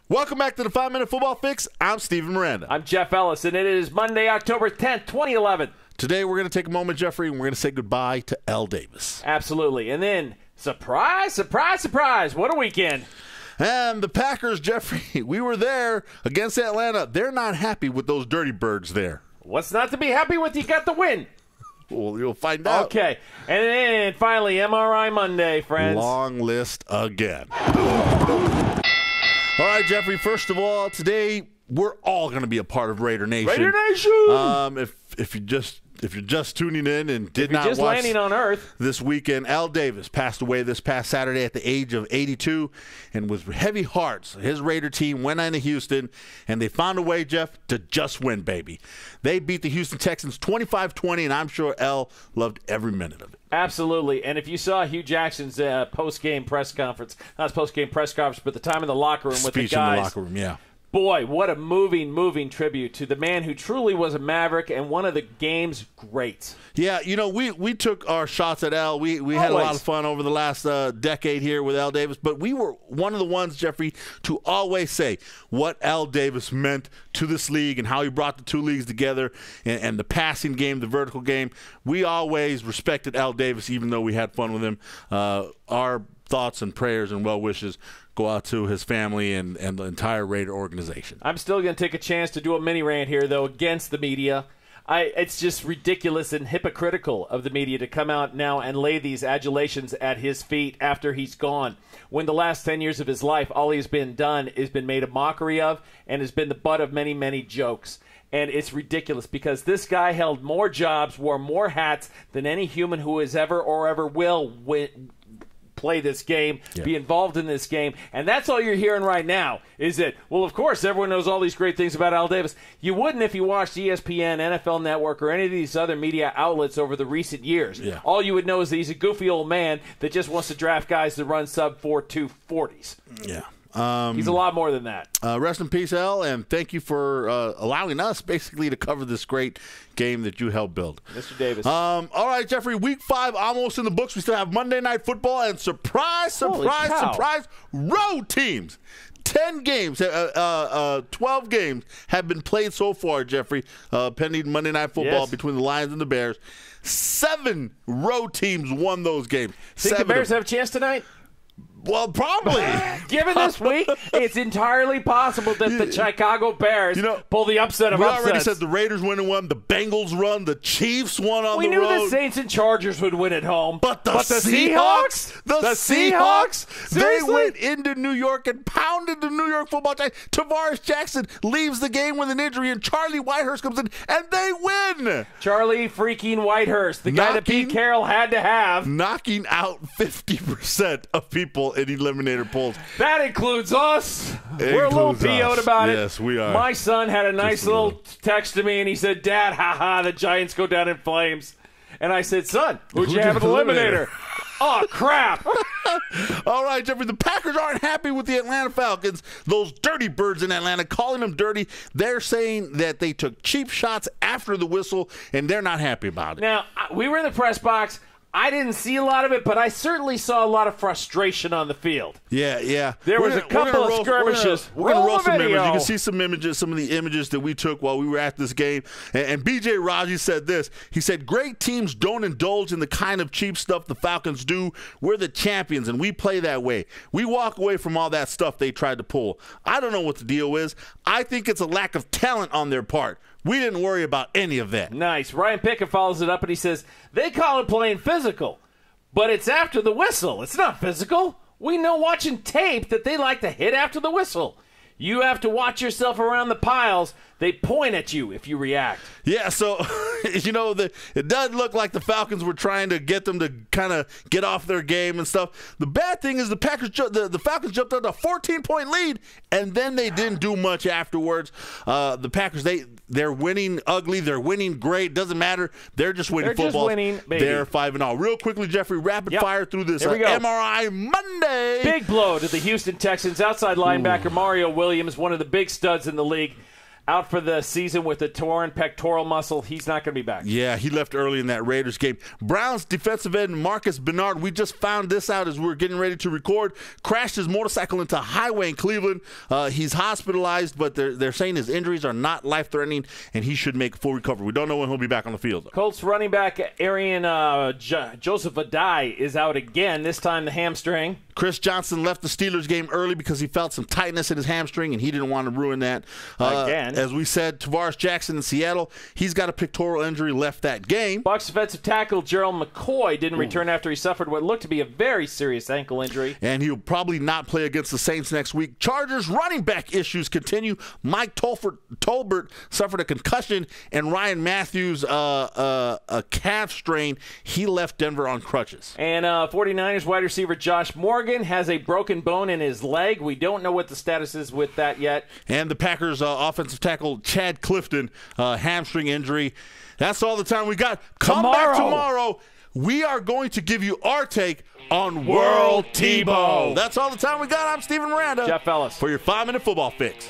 Welcome back to the 5-Minute Football Fix. I'm Steven Miranda. I'm Jeff Ellis, and it is Monday, October 10th, 2011. Today we're going to take a moment, Jeffrey, and we're going to say goodbye to L. Davis. Absolutely. And then, surprise, surprise, surprise, what a weekend. And the Packers, Jeffrey, we were there against Atlanta. They're not happy with those dirty birds there. What's not to be happy with? You got the win. Well, you'll find out. Okay. And then, finally, MRI Monday, friends. Long list again. All right, Jeffrey, first of all, today we're all going to be a part of Raider Nation. Raider Nation! If you're just tuning in and did not just watch landing on Earth this weekend, Al Davis passed away this past Saturday at the age of 82, and with heavy hearts, his Raider team went into Houston, and they found a way, Jeff, to just win, baby. They beat the Houston Texans 25-20, and I'm sure Al loved every minute of it. Absolutely. And if you saw Hugh Jackson's post-game press conference, not his post-game press conference, but the time in the locker room with the guys. Speech in the locker room, yeah. Boy, what a moving tribute to the man who truly was a Maverick and one of the game's greats. Yeah, you know, we took our shots at Al. We had a lot of fun over the last decade here with Al Davis, but we were one of the ones, Jeffrey, to always say what Al Davis meant to this league and how he brought the two leagues together and the passing game, the vertical game. We always respected Al Davis, even though we had fun with him. Our thoughts and prayers and well wishes go out to his family and the entire Raider organization. I'm still going to take a chance to do a mini rant here, though, against the media. It's just ridiculous and hypocritical of the media to come out now and lay these adulations at his feet after he's gone, when the last 10 years of his life, all he's been done is been made a mockery of and has been the butt of many, many jokes. And it's ridiculous because this guy held more jobs, wore more hats than any human who has ever or ever will play this game, be involved in this game. And that's all you're hearing right now is that, well, of course, everyone knows all these great things about Al Davis. You wouldn't if you watched ESPN, NFL Network, or any of these other media outlets over the recent years. Yeah. All you would know is that he's a goofy old man that just wants to draft guys that run sub-4.2 40s. Yeah. He's a lot more than that. Rest in peace, Al, and thank you for allowing us basically to cover this great game that you helped build. Mr. Davis. All right, Jeffrey, week 5 almost in the books. We still have Monday Night Football and surprise, road teams. 10 games, 12 games have been played so far, Jeffrey, pending Monday Night Football between the Lions and the Bears. 7 road teams won those games. Think the Bears have a chance tonight? Well, probably. Given this week, it's entirely possible that the Chicago Bears pull the upset of upsets. We already said the Raiders win and won, the Bengals won, the Chiefs won on the road. We knew the Saints and Chargers would win at home. But the Seahawks? The Seahawks? They Seriously? went into New York and pounded the New York Football Giants. Tavares Jackson leaves the game with an injury, and Charlie Whitehurst comes in, and they win. Charlie freaking Whitehurst, the guy that Pete Carroll had to have. Knocking out 50% of people in eliminator polls. That includes us. We're a little PO'd about it. Yes, we are. My son had a nice little text to me, and he said, Dad, haha, the Giants go down in flames. And I said, son, who'd you have an eliminator? Oh, crap. All right, Jeffrey, the Packers aren't happy with the Atlanta Falcons. Those dirty birds in Atlanta, calling them dirty. They're saying that they took cheap shots after the whistle, and they're not happy about it. Now, we were in the press box. I didn't see a lot of it, but I certainly saw a lot of frustration on the field. Yeah. There was a couple of skirmishes. We're going to roll some images. You can see some images, some of the images that we took while we were at this game. And BJ Raji said this. He said, great teams don't indulge in the kind of cheap stuff the Falcons do. We're the champions, and we play that way. We walk away from all that stuff they tried to pull. I don't know what the deal is. I think it's a lack of talent on their part. We didn't worry about any of that. Nice. Ryan Pickett follows it up, and he says, they call it playing physical, but it's after the whistle. It's not physical. We know watching tape that they like to hit after the whistle. You have to watch yourself around the piles. They point at you if you react. Yeah, so, it does look like the Falcons were trying to get them to kind of get off their game and stuff. The bad thing is the Falcons jumped out a 14-point lead, and then they didn't do much afterwards. The Packers, they're winning ugly. They're winning great. Doesn't matter. They're just winning football. Just winning, baby. They're 5-0. Real quickly, Jeffrey, rapid fire through this MRI Monday. Big blow to the Houston Texans. Outside linebacker Mario Williams, one of the big studs in the league. out for the season with a torn pectoral muscle. He's not going to be back. Yeah, he left early in that Raiders game. Browns defensive end Marcus Bernard, we just found this out as we were getting ready to record, crashed his motorcycle into a highway in Cleveland. He's hospitalized, but they're saying his injuries are not life-threatening, and he should make full recovery. We don't know when he'll be back on the field, though. Colts running back Arian Joseph Adai is out again, this time the hamstring. Chris Johnson left the Steelers game early because he felt some tightness in his hamstring, and he didn't want to ruin that. Again. As we said, Tavares Jackson in Seattle, he's got a pectoral injury, left that game. Bucs defensive tackle Gerald McCoy didn't return after he suffered what looked to be a very serious ankle injury. And he'll probably not play against the Saints next week. Chargers running back issues continue. Mike Tolbert suffered a concussion, and Ryan Matthews a calf strain. He left Denver on crutches. And 49ers wide receiver Josh Morgan has a broken bone in his leg. We don't know what the status is with that yet. And the Packers offensive tackle Chad Clifton, hamstring injury. That's all the time we got. Come back tomorrow. We are going to give you our take on World Tebow. That's all the time we got. I'm Steven Miranda. Jeff Ellis. For your 5-minute football fix.